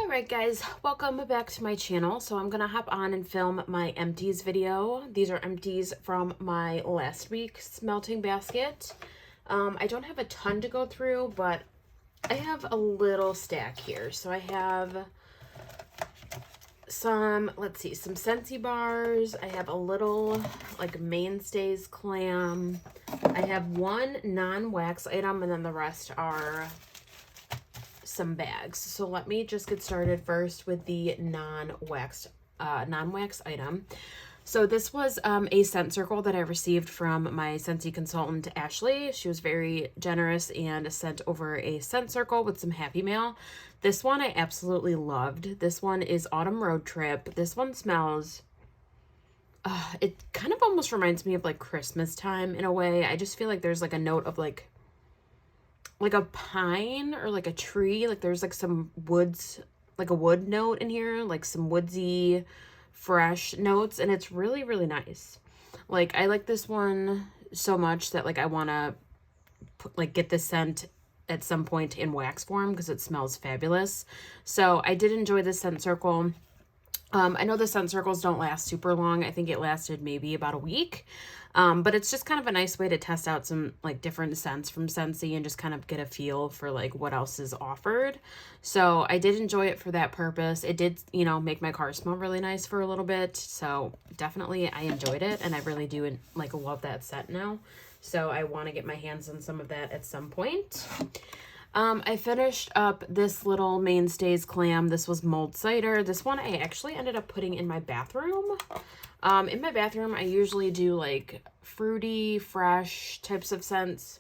Alright guys, welcome back to my channel. So I'm gonna hop on and film my empties video. These are empties from my last week's melting basket. I don't have a ton to go through, but I have a little stack here. So I have some, let's see, some Scentsy bars. I have a little like Mainstays clam. I have one non-wax item, and then the rest are some bags. So let me just get started first with the non-wax item. So this was a scent circle that I received from my Scentsy consultant Ashley. She was very generous and sent over a scent circle with some happy mail. This one I absolutely loved. This one is Autumn Road Trip. This one smells it kind of almost reminds me of like Christmas time in a way. I just feel like there's like a note of like a pine or like a tree. Like there's like some woods, like a wood note in here, like some woodsy fresh notes, and it's really, really nice. Like I like this one so much that like I want to like get this scent at some point in wax form because it smells fabulous. So I did enjoy this scent circle. I know the scent circles don't last super long. I think it lasted maybe about a week. But it's just kind of a nice way to test out some like different scents from Scentsy and just kind of get a feel for like what else is offered. So I did enjoy it for that purpose. It did, you know, make my car smell really nice for a little bit. So definitely I enjoyed it, and I really do like love that scent now. So I want to get my hands on some of that at some point. I finished up this little Mainstays clam. This was mulled cider. This one I actually ended up putting in my bathroom. In my bathroom, I usually do like fruity, fresh types of scents.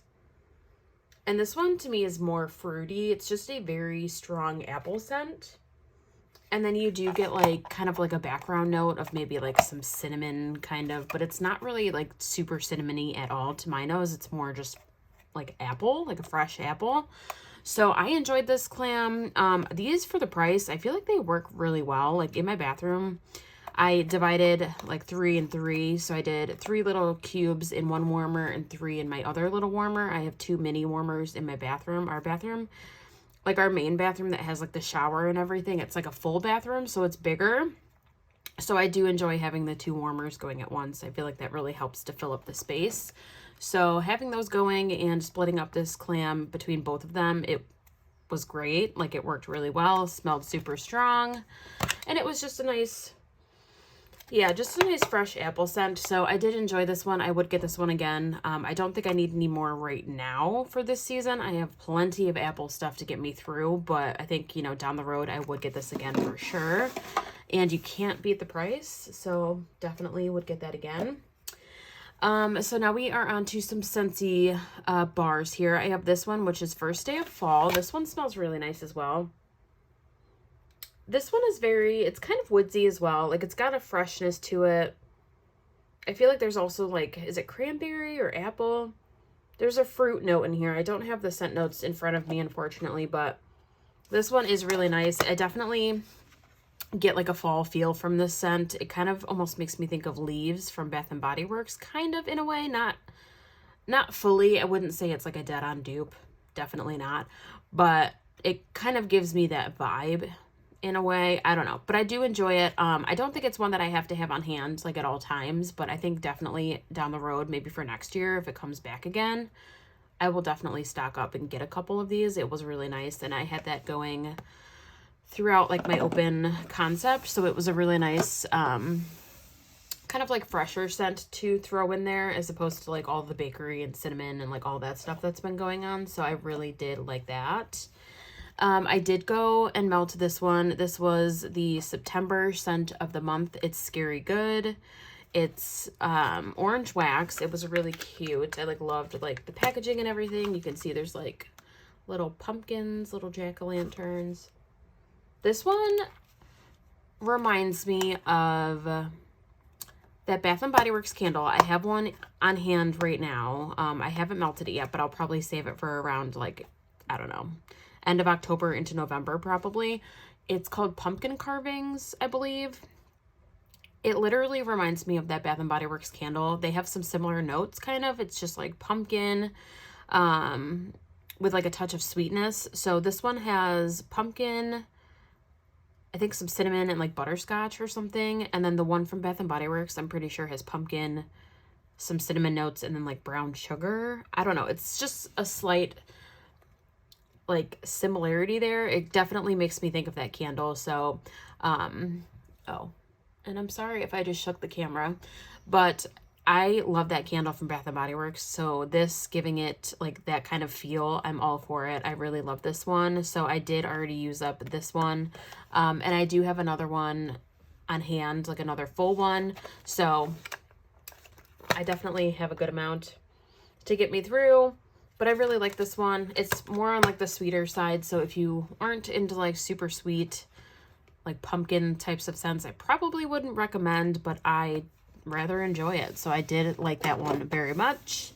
And this one to me is more fruity. It's just a very strong apple scent. And then you do get like kind of like a background note of maybe like some cinnamon kind of, but it's not really like super cinnamony at all to my nose. It's more just like apple, like a fresh apple. So I enjoyed this clam. These for the price, I feel like they work really well. Like in my bathroom, I divided like 3 and 3. So I did 3 little cubes in one warmer and 3 in my other little warmer. I have 2 mini warmers in my bathroom. Our bathroom, like our main bathroom that has like the shower and everything, it's like a full bathroom, so it's bigger. So I do enjoy having the 2 warmers going at once. I feel like that really helps to fill up the space. So having those going and splitting up this clam between both of them, it was great. Like it worked really well, smelled super strong, and it was just a nice, yeah, just a nice fresh apple scent. So I did enjoy this one. I would get this one again. I don't think I need any more right now for this season. I have plenty of apple stuff to get me through, but I think, you know, down the road I would get this again for sure. And you can't beat the price, so definitely would get that again. So now we are on to some Scentsy bars here. I have this one, which is First Day of Fall. This one smells really nice as well. This one is it's kind of woodsy as well. Like it's got a freshness to it. I feel like there's also like, is it cranberry or apple? There's a fruit note in here. I don't have the scent notes in front of me, unfortunately, but this one is really nice. I definitely get like a fall feel from this scent. It kind of almost makes me think of Leaves from Bath and Body Works, kind of in a way, not fully. I wouldn't say it's like a dead-on dupe, definitely not, but it kind of gives me that vibe in a way. I don't know, but I do enjoy it. I don't think it's one that I have to have on hand like at all times, but I think definitely down the road, maybe for next year, if it comes back again, I will definitely stock up and get a couple of these. It was really nice, and I had that going throughout like my open concept, so it was a really nice kind of like fresher scent to throw in there as opposed to like all the bakery and cinnamon and like all that stuff that's been going on. So I really did like that. I did go and melt this one. This was the September scent of the month. It's Scary Good. It's orange wax. It was really cute. I like loved like the packaging and everything. You can see there's like little pumpkins, little jack-o'-lanterns. This one reminds me of that Bath and Body Works candle. I have one on hand right now. I haven't melted it yet, but I'll probably save it for around like, I don't know, end of October into November probably. It's called Pumpkin Carvings, I believe. It literally reminds me of that Bath and Body Works candle. They have some similar notes kind of. It's just like pumpkin with like a touch of sweetness. So this one has pumpkin, I think some cinnamon and like butterscotch or something. And then the one from Bath and Body Works, I'm pretty sure has pumpkin, some cinnamon notes, and then like brown sugar. I don't know. It's just a slight like similarity there. It definitely makes me think of that candle. So, oh, and I'm sorry if I just shook the camera, but I love that candle from Bath and Body Works. So this giving it like that kind of feel, I'm all for it. I really love this one. So I did already use up this one. And I do have another one on hand, like another full one. So I definitely have a good amount to get me through, but I really like this one. It's more on like the sweeter side. So if you aren't into like super sweet, like pumpkin types of scents, I probably wouldn't recommend, but I rather enjoy it. So I did like that one very much.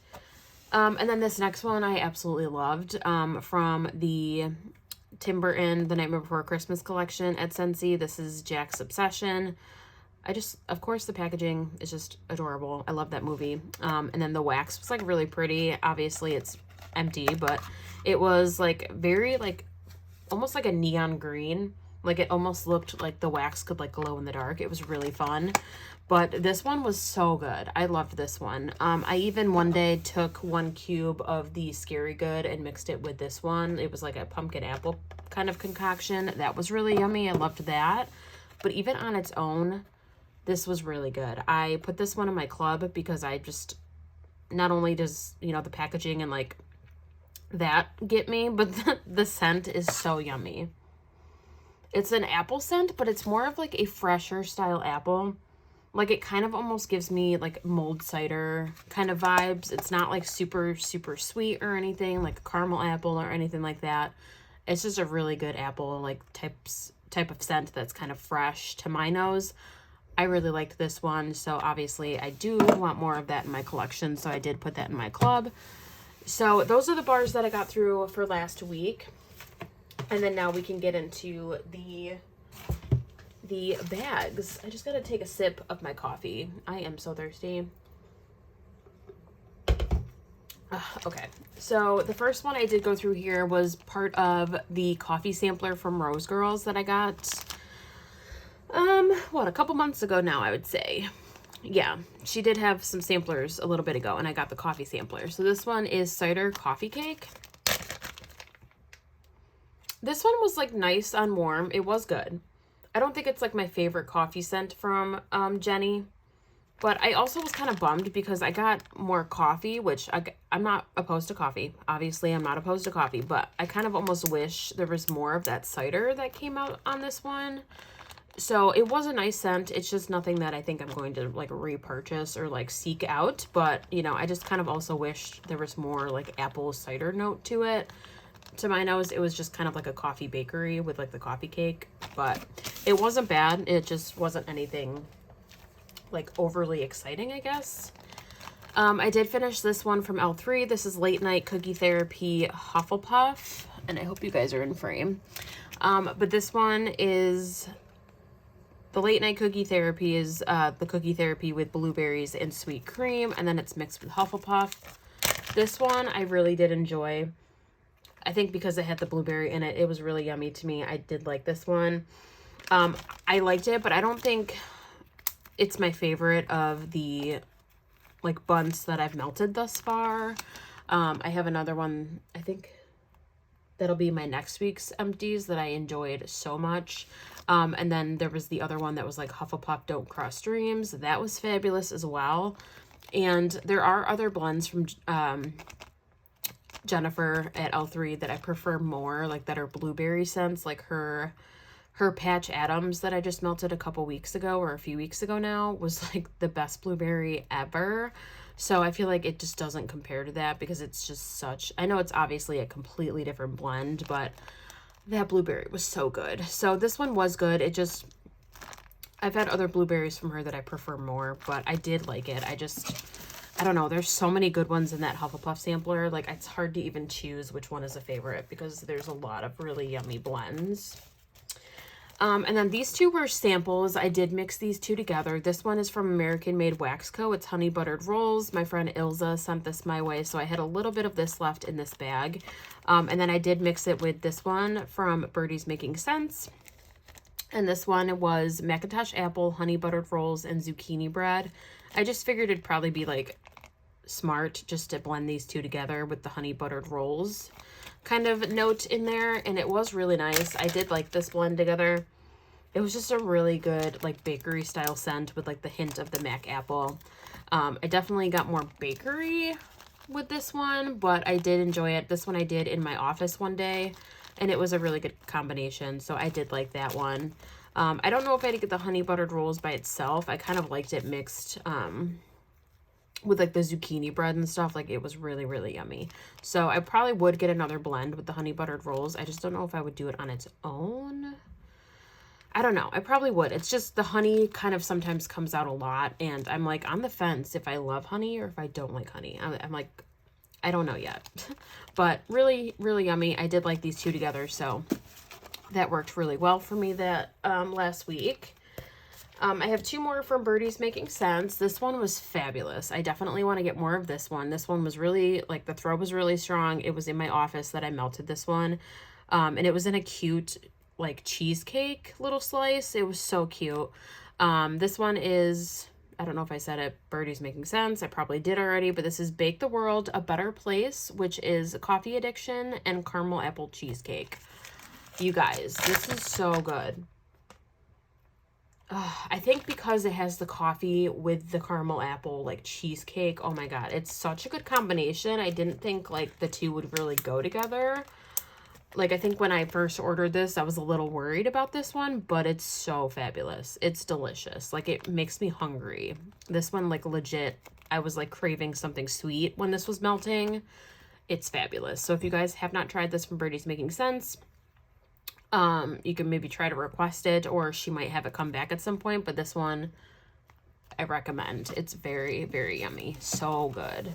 And then this next one I absolutely loved, from the Tim Burton The Nightmare Before Christmas collection at Scentsy. This is Jack's Obsession. Of course, the packaging is just adorable. I love that movie. And then the wax was like really pretty. Obviously it's empty, but it was like very like almost like a neon green. Like it almost looked like the wax could like glow in the dark. It was really fun. But this one was so good. I loved this one. I even one day took 1 cube of the Scary Good and mixed it with this one. It was like a pumpkin apple kind of concoction. That was really yummy. I loved that. But even on its own, this was really good. I put this one in my club because I just, not only does, you know, the packaging and like that get me, but the scent is so yummy. It's an apple scent, but it's more of like a fresher style apple. Like it kind of almost gives me like mulled cider kind of vibes. It's not like super, super sweet or anything, like a caramel apple or anything like that. It's just a really good apple like type of scent that's kind of fresh to my nose. I really liked this one. So obviously I do want more of that in my collection. So I did put that in my club. So those are the bars that I got through for last week. And then now we can get into the bags. I just gotta take a sip of my coffee. I am so thirsty. Okay, so the first one I did go through here was part of the coffee sampler from Rose Girls that I got, a couple months ago now, I would say. Yeah, she did have some samplers a little bit ago, and I got the coffee sampler. So this one is Cider Coffee Cake. This one was like nice on warm. It was good. I don't think it's like my favorite coffee scent from Jenny, but I also was kind of bummed because I got more coffee, which I'm not opposed to coffee. Obviously, I'm not opposed to coffee, but I kind of almost wish there was more of that cider that came out on this one. So it was a nice scent. It's just nothing that I think I'm going to like repurchase or like seek out. But, you know, I just kind of also wished there was more like apple cider note to it. To my nose, it was just kind of like a coffee bakery with like the coffee cake, but it wasn't bad. It just wasn't anything like overly exciting, I guess. I did finish this one from L3. This is Late Night Cookie Therapy Hufflepuff, and I hope you guys are in frame. But this one is the Late Night Cookie Therapy is the cookie therapy with blueberries and sweet cream, and then it's mixed with Hufflepuff. This one I really did enjoy. I think because it had the blueberry in it, it was really yummy to me. I did like this one. I liked it, but I don't think it's my favorite of the like buns that I've melted thus far. I have another one, I think that'll be my next week's empties that I enjoyed so much. And then there was the other one that was like Hufflepuff Don't Cross Streams. That was fabulous as well. And there are other blends from Jennifer at L3 that I prefer more, like that are blueberry scents, like her Patch Adams that I just melted a couple weeks ago or a few weeks ago now was like the best blueberry ever. So I feel like it just doesn't compare to that because it's just such, I know it's obviously a completely different blend, but that blueberry was so good. So this one was good. It just, I've had other blueberries from her that I prefer more, but I did like it. I don't know, there's so many good ones in that Hufflepuff sampler. Like, it's hard to even choose which one is a favorite because there's a lot of really yummy blends. And then these two were samples. I did mix these two together. This one is from American Made Wax Co. It's Honey Buttered Rolls. My friend Ilza sent this my way, so I had a little bit of this left in this bag. And then I did mix it with this one from Birdie's Making Sense. And this one was Macintosh apple, honey buttered rolls, and zucchini bread. I just figured it'd probably be like smart just to blend these two together with the honey buttered rolls kind of note in there. And it was really nice. I did like this blend together. It was just a really good like bakery style scent with like the hint of the Mac apple. I definitely got more bakery with this one, but I did enjoy it. This one I did in my office one day, and it was a really good combination, so I did like that one. I don't know if I'd get the honey buttered rolls by itself. I kind of liked it mixed with like the zucchini bread and stuff. Like, it was really, really yummy. So I probably would get another blend with the honey buttered rolls. I just don't know if I would do it on its own. I don't know. I probably would. It's just the honey kind of sometimes comes out a lot, and I'm like on the fence if I love honey or if I don't like honey. I'm like, I don't know yet. But really, really yummy. I did like these two together, so that worked really well for me that last week. I have two more from Birdie's Making Sense. This one was fabulous. I definitely want to get more of this one. This one was really, like, the throw was really strong. It was in my office that I melted this one. And it was in a cute, like, cheesecake little slice. It was so cute. This one is, I don't know if I said it, Birdie's Making Sense. I probably did already, but this is Bake the World a Better Place, which is coffee addiction and caramel apple cheesecake. You guys, this is so good. I think because it has the coffee with the caramel apple, like, cheesecake, oh my god, it's such a good combination. I didn't think, like, the two would really go together. Like, I think when I first ordered this, I was a little worried about this one, but it's so fabulous. It's delicious. Like, it makes me hungry. This one, like, legit, I was, like, craving something sweet when this was melting. It's fabulous. So if you guys have not tried this from Birdie's Making Sense, you can maybe try to request it, or she might have it come back at some point, but this one I recommend. It's very, very yummy. So good.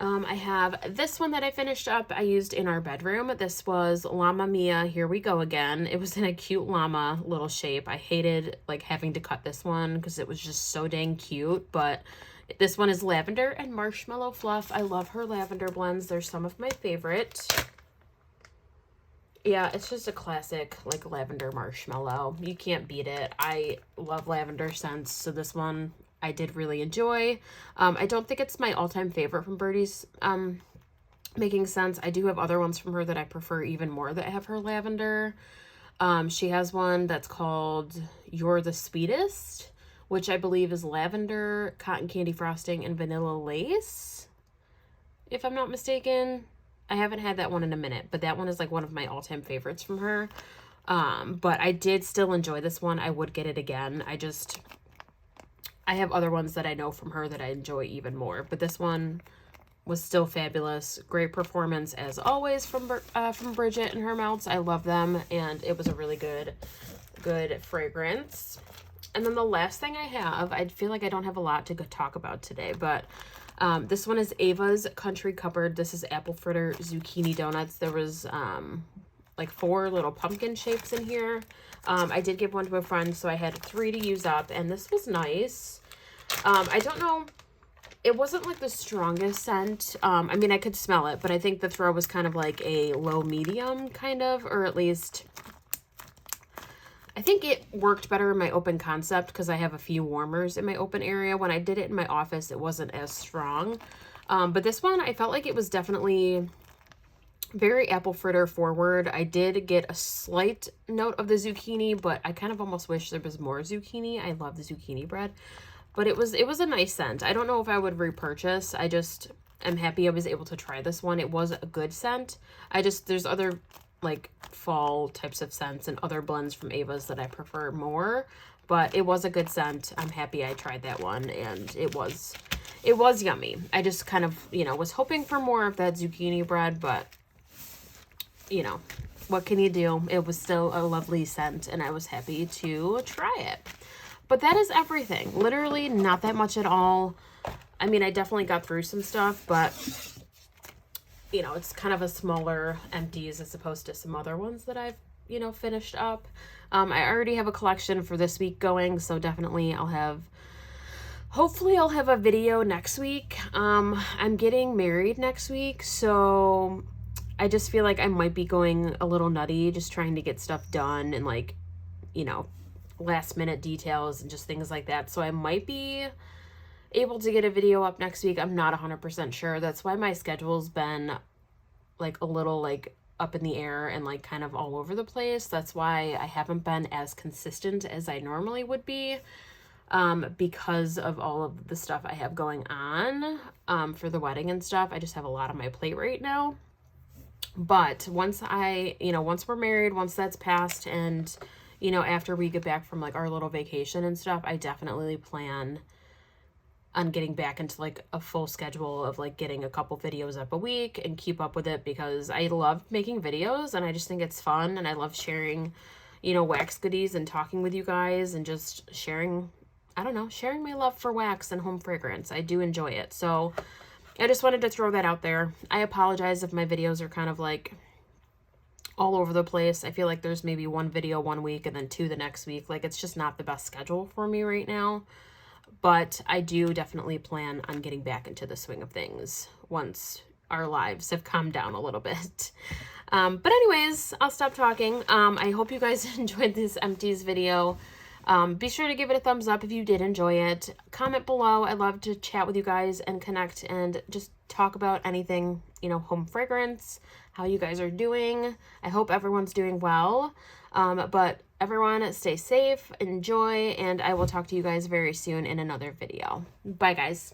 I have this one that I finished up. I used in our bedroom. This was Llama Mia, Here We Go Again. It was in a cute llama little shape. I hated like having to cut this one because it was just so dang cute, but this one is lavender and marshmallow fluff. I love her lavender blends. They're some of my favorite. Yeah, it's just a classic, like, lavender marshmallow. You can't beat it. I love lavender scents, so this one I did really enjoy. I don't think it's my all-time favorite from Birdie's Making Sense. I do have other ones from her that I prefer even more that have her lavender. She has one that's called You're the Sweetest, which I believe is lavender, cotton candy frosting, and vanilla lace, if I'm not mistaken. I haven't had that one in a minute, but that one is like one of my all-time favorites from her. But I did still enjoy this one. I would get it again. I have other ones that I know from her that I enjoy even more, but this one was still fabulous. Great performance as always from Bridget and her melts. I love them, and it was a really good fragrance. And then the last thing I have, I feel like I don't have a lot to talk about today, but this one is Ava's Country Cupboard. This is apple fritter zucchini donuts. There was like 4 little pumpkin shapes in here. I did give one to a friend, so I had 3 to use up, and this was nice. I don't know, it wasn't like the strongest scent. I mean, I could smell it, but I think the throw was kind of like a low medium kind of, or at least I think it worked better in my open concept because I have a few warmers in my open area. When I did it in my office, it wasn't as strong. But this one, I felt like it was definitely very apple fritter forward. I did get a slight note of the zucchini, but I kind of almost wish there was more zucchini. I love the zucchini bread. But it was a nice scent. I don't know if I would repurchase. I just am happy I was able to try this one. It was a good scent. There's other like fall types of scents and other blends from Ava's that I prefer more, but it was a good scent. I'm happy I tried that one, and it was yummy. I just kind of, was hoping for more of that zucchini bread, but what can you do? It was still a lovely scent, and I was happy to try it. But that is everything. Literally not that much at all. I mean, I definitely got through some stuff, but it's kind of a smaller empties as opposed to some other ones that I've, finished up. I already have a collection for this week going, so definitely hopefully I'll have a video next week. I'm getting married next week, so I just feel like I might be going a little nutty, just trying to get stuff done and like you know, last minute details and just things like that. So I might be able to get a video up next week. I'm not 100% sure. That's why my schedule's been like a little like up in the air and like kind of all over the place. That's why I haven't been as consistent as I normally would be, because of all of the stuff I have going on for the wedding and stuff. I just have a lot on my plate right now. But once once we're married, once that's passed, and after we get back from like our little vacation and stuff, I definitely plan on getting back into like a full schedule of like getting a couple videos up a week and keep up with it, because I love making videos and I just think it's fun, and I love sharing, wax goodies and talking with you guys and just sharing my love for wax and home fragrance. I do enjoy it. So I just wanted to throw that out there. I apologize if my videos are kind of like all over the place. I feel like there's maybe one video one week and then two the next week. Like, it's just not the best schedule for me right now. But I do definitely plan on getting back into the swing of things once our lives have calmed down a little bit. But anyways, I'll stop talking. I hope you guys enjoyed this empties video. Be sure to give it a thumbs up if you did enjoy it. Comment below. I love to chat with you guys and connect and just talk about anything, home fragrance, how you guys are doing. I hope everyone's doing well. But everyone, stay safe, enjoy, and I will talk to you guys very soon in another video. Bye, guys.